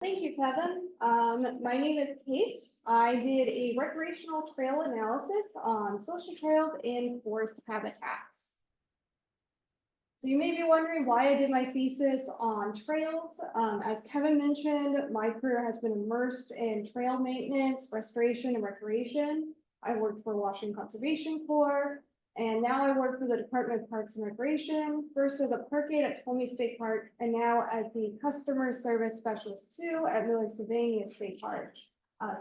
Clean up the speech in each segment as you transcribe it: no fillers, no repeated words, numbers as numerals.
Thank you, Kevin. My name is Kate. I did a recreational trail analysis on social trails and forest habitats. So you may be wondering why I did my thesis on trails. As Kevin mentioned, my career has been immersed in trail maintenance, restoration, and recreation. I worked for Washington Conservation Corps, and now I work for the Department of Parks and Recreation, first as a park aide at Tolmy State Park, and now as the customer service specialist too at Miller Sylvania State Park.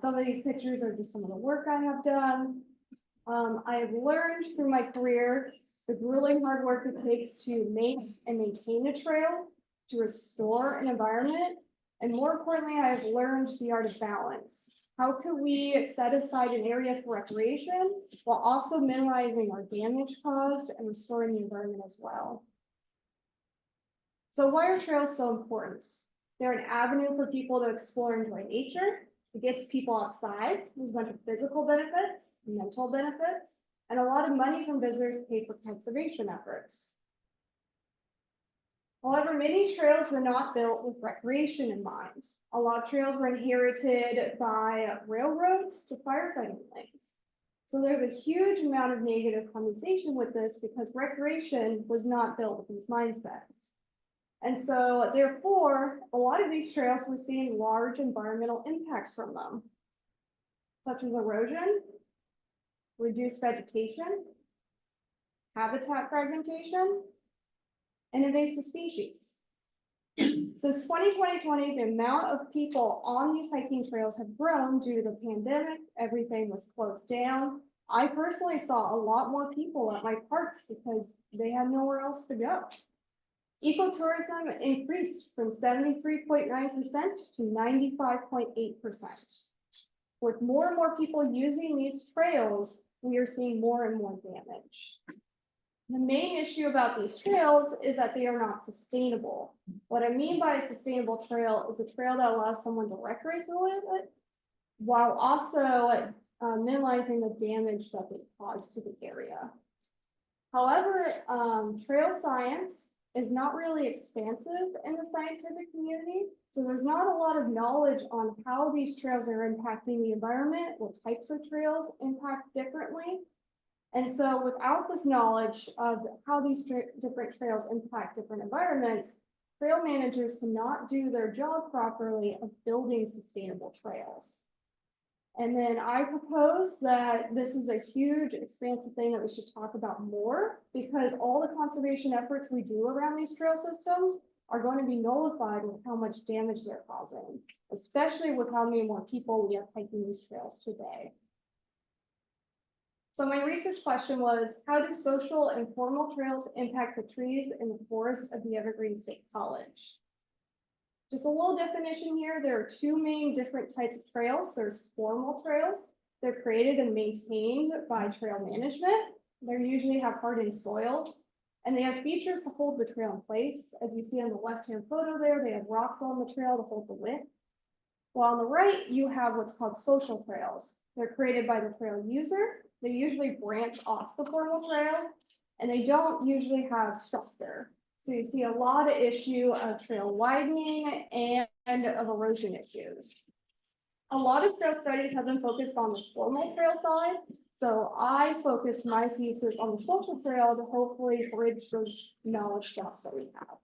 Some of these pictures are just some of the work I have done. I have learned through my career the grueling hard work it takes to make and maintain a trail, to restore an environment, and more importantly, I have learned the art of balance. How can we set aside an area for recreation while also minimizing our damage caused and restoring the environment as well? So why are trails so important? They're an avenue for people to explore and enjoy nature. It gets people outside. There's a bunch of physical benefits, mental benefits, and a lot of money from visitors paid for conservation efforts. However, many trails were not built with recreation in mind. A lot of trails were inherited by railroads to firefighting lanes. So there's a huge amount of negative connotation with this because recreation was not built with these mindsets. And so therefore, a lot of these trails were seeing large environmental impacts from them, such as erosion, reduced vegetation, habitat fragmentation, and invasive species. Since 2020, the amount of people on these hiking trails have grown due to the pandemic. Everything was closed down. I personally saw a lot more people at my parks because they had nowhere else to go. Ecotourism increased from 73.9% to 95.8%. With more and more people using these trails, we are seeing more and more damage. The main issue about these trails is that they are not sustainable. What I mean by a sustainable trail is a trail that allows someone to recreate through it while also minimizing the damage that they cause to the area. However, trail science is not really expansive in the scientific community. So there's not a lot of knowledge on how these trails are impacting the environment, what types of trails impact differently. And so without this knowledge of how these different trails impact different environments, trail managers cannot do their job properly of building sustainable trails. And then I propose that this is a huge expansive thing that we should talk about more because all the conservation efforts we do around these trail systems are going to be nullified with how much damage they're causing, especially with how many more people we have hiking these trails today. So my research question was, how do social and formal trails impact the trees in the forest of the Evergreen State College? Just a little definition here, there are two main different types of trails. There's formal trails. They're created and maintained by trail management. They usually have hardened soils, and they have features to hold the trail in place. As you see on the left-hand photo there, they have rocks on the trail to hold the width. While on the right, you have what's called social trails. They're created by the trail user. They usually branch off the formal trail, and they don't usually have structure. So you see a lot of issue of trail widening and of erosion issues. A lot of trail studies have been focused on the formal trail side. So I focused my thesis on the social trail to hopefully bridge those knowledge gaps that we have.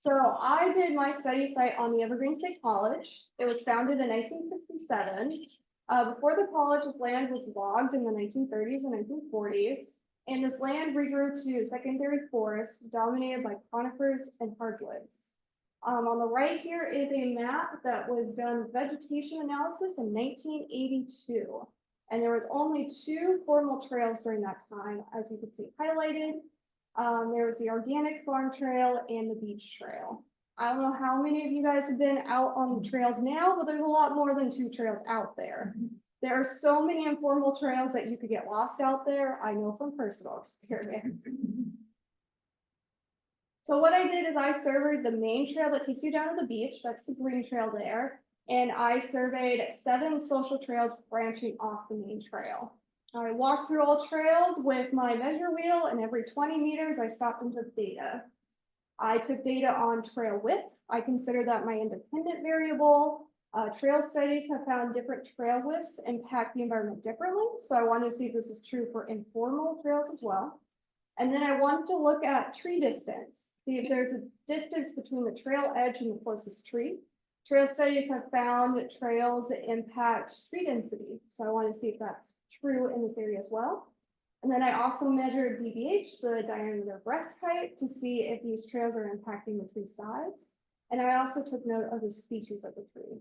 So I did my study site on the Evergreen State College. It was founded in 1967. Before the college's land was logged in the 1930s and 1940s, and this land regrew to secondary forests dominated by conifers and hardwoods. On the right here is a map that was done vegetation analysis in 1982, and there was only two formal trails during that time, as you can see highlighted. There was the organic farm trail and the beach trail. I don't know how many of you guys have been out on the trails now, but there's a lot more than two trails out there. There are so many informal trails that you could get lost out there. I know from personal experience. So what I did is I surveyed the main trail that takes you down to the beach. That's the green trail there. And I surveyed 7 social trails branching off the main trail. I walked through all trails with my measure wheel, and every 20 meters, I stopped and took data. I took data on trail width, I consider that my independent variable. Trail studies have found different trail widths impact the environment differently. So I wanted to see if this is true for informal trails as well. And then I wanted to look at tree distance, see if there's a distance between the trail edge and the closest tree. Trail studies have found that trails impact tree density. So I want to see if that's true in this area as well. And then I also measured DBH, the diameter of breast height, to see if these trails are impacting the tree size. And I also took note of the species of the tree.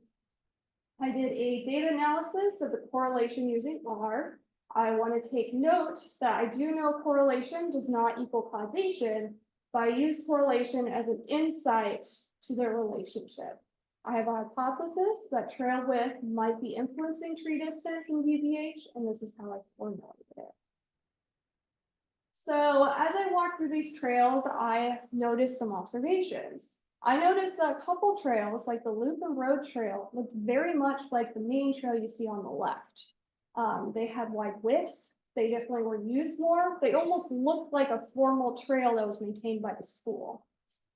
I did a data analysis of the correlation using R. I want to take note that I do know correlation does not equal causation, but I use correlation as an insight to their relationship. I have a hypothesis that trail width might be influencing tree distance in DBH, and this is how I formulated it. So as I walked through these trails, I noticed some observations. I noticed that a couple trails, like the Loop and Road Trail, looked very much like the main trail you see on the left. They had wide widths. They definitely were used more. They almost looked like a formal trail that was maintained by the school.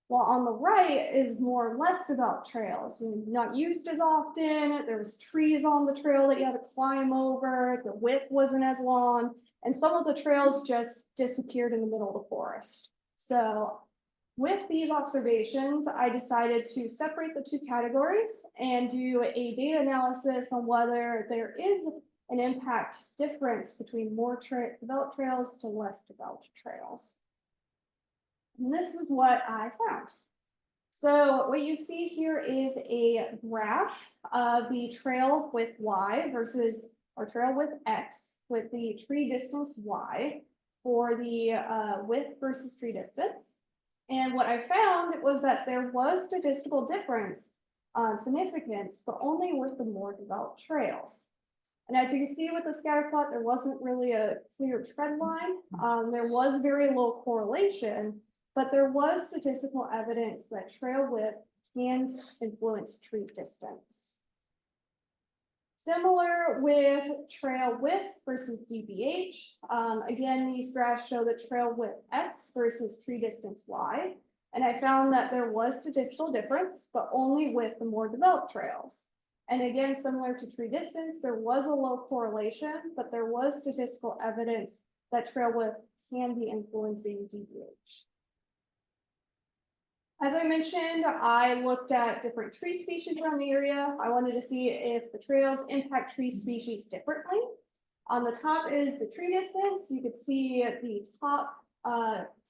While on the right is more less developed trails, not used as often. There was trees on the trail that you had to climb over. The width wasn't as long. And some of the trails just disappeared in the middle of the forest. So with these observations, I decided to separate the two categories and do a data analysis on whether there is an impact difference between more developed trails to less developed trails. And this is what I found. So what you see here is a graph of the trail width Y versus our trail width X with the tree distance Y for the width versus tree distance. And what I found was that there was statistical difference significance, but only with the more developed trails. And as you can see with the scatter plot, there wasn't really a clear trend line. There was very low correlation, but there was statistical evidence that trail width can influence tree distance. Similar with trail width versus DBH. Again, these graphs show the trail width X versus tree distance Y. And I found that there was statistical difference, but only with the more developed trails. And again, similar to tree distance, there was a low correlation, but there was statistical evidence that trail width can be influencing DBH. As I mentioned, I looked at different tree species around the area. I wanted to see if the trails impact tree species differently. On the top is the tree distance. You could see the top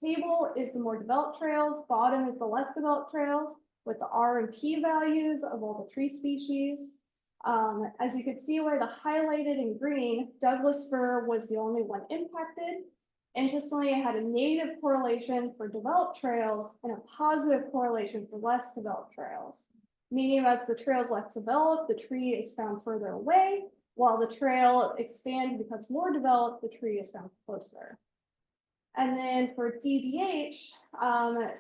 table is the more developed trails, bottom is the less developed trails, with the R and P values of all the tree species. As you can see where the highlighted in green, Douglas fir was the only one impacted. Interestingly, it had a negative correlation for developed trails and a positive correlation for less developed trails. Meaning as the trail is less developed, the tree is found further away, while the trail expands and becomes more developed, the tree is found closer. And then for DBH,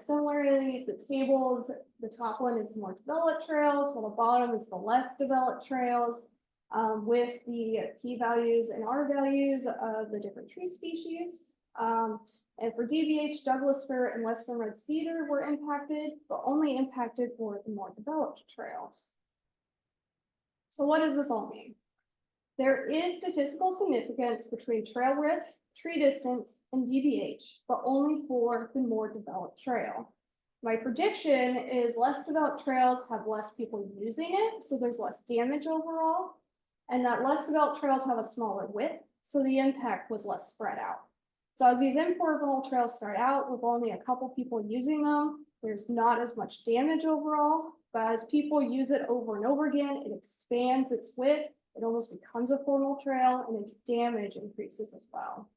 similarly, the tables, the top one is more developed trails, while the bottom is the less developed trails, with the p-values and r-values of the different tree species. And for DBH, Douglas fir and western red cedar were impacted, but only impacted for the more developed trails. So what does this all mean? There is statistical significance between trail width, tree distance, and DBH, but only for the more developed trail. My prediction is less developed trails have less people using it, so there's less damage overall, and that less developed trails have a smaller width, so the impact was less spread out. So as these informal trails start out with only a couple people using them, there's not as much damage overall, but as people use it over and over again, it expands its width, it almost becomes a formal trail, and its damage increases as well.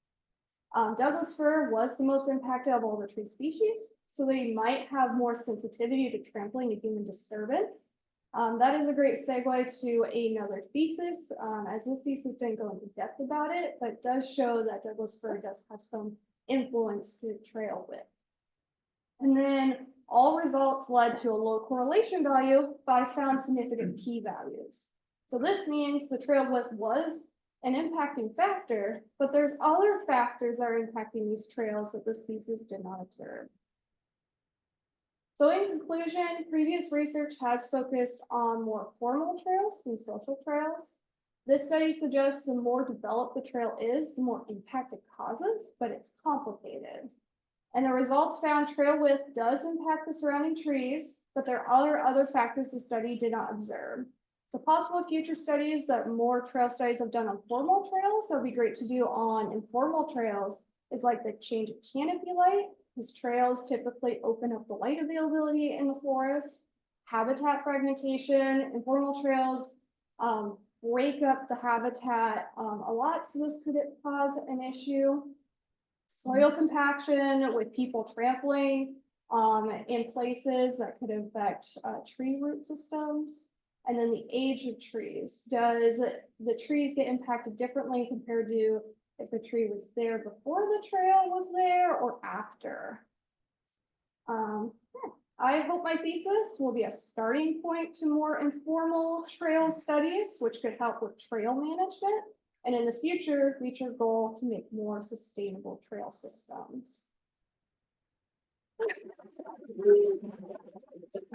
Douglas fir was the most impacted of all the tree species, so they might have more sensitivity to trampling and human disturbance. That is a great segue to another thesis, as this thesis didn't go into depth about it, but does show that Douglas fir does have some influence to trail width. And then all results led to a low correlation value, but I found significant p-values. So this means the trail width was an impacting factor, but there's other factors that are impacting these trails that this thesis did not observe. So in conclusion, previous research has focused on more formal trails than social trails. This study suggests the more developed the trail is, the more impact it causes, but it's complicated. And the results found trail width does impact the surrounding trees, but there are other factors the study did not observe. So possible future studies that more trail studies have done on formal trails, that would be great to do on informal trails, is like the change of canopy light, because trails typically open up the light availability in the forest. Habitat fragmentation, informal trails break up the habitat a lot, so this could cause an issue. Soil compaction with people trampling in places that could affect tree root systems. And then the age of trees. Does the trees get impacted differently compared to if the tree was there before the trail was there or after? I hope my thesis will be a starting point to more informal trail studies, which could help with trail management. And in the future, reach our goal to make more sustainable trail systems.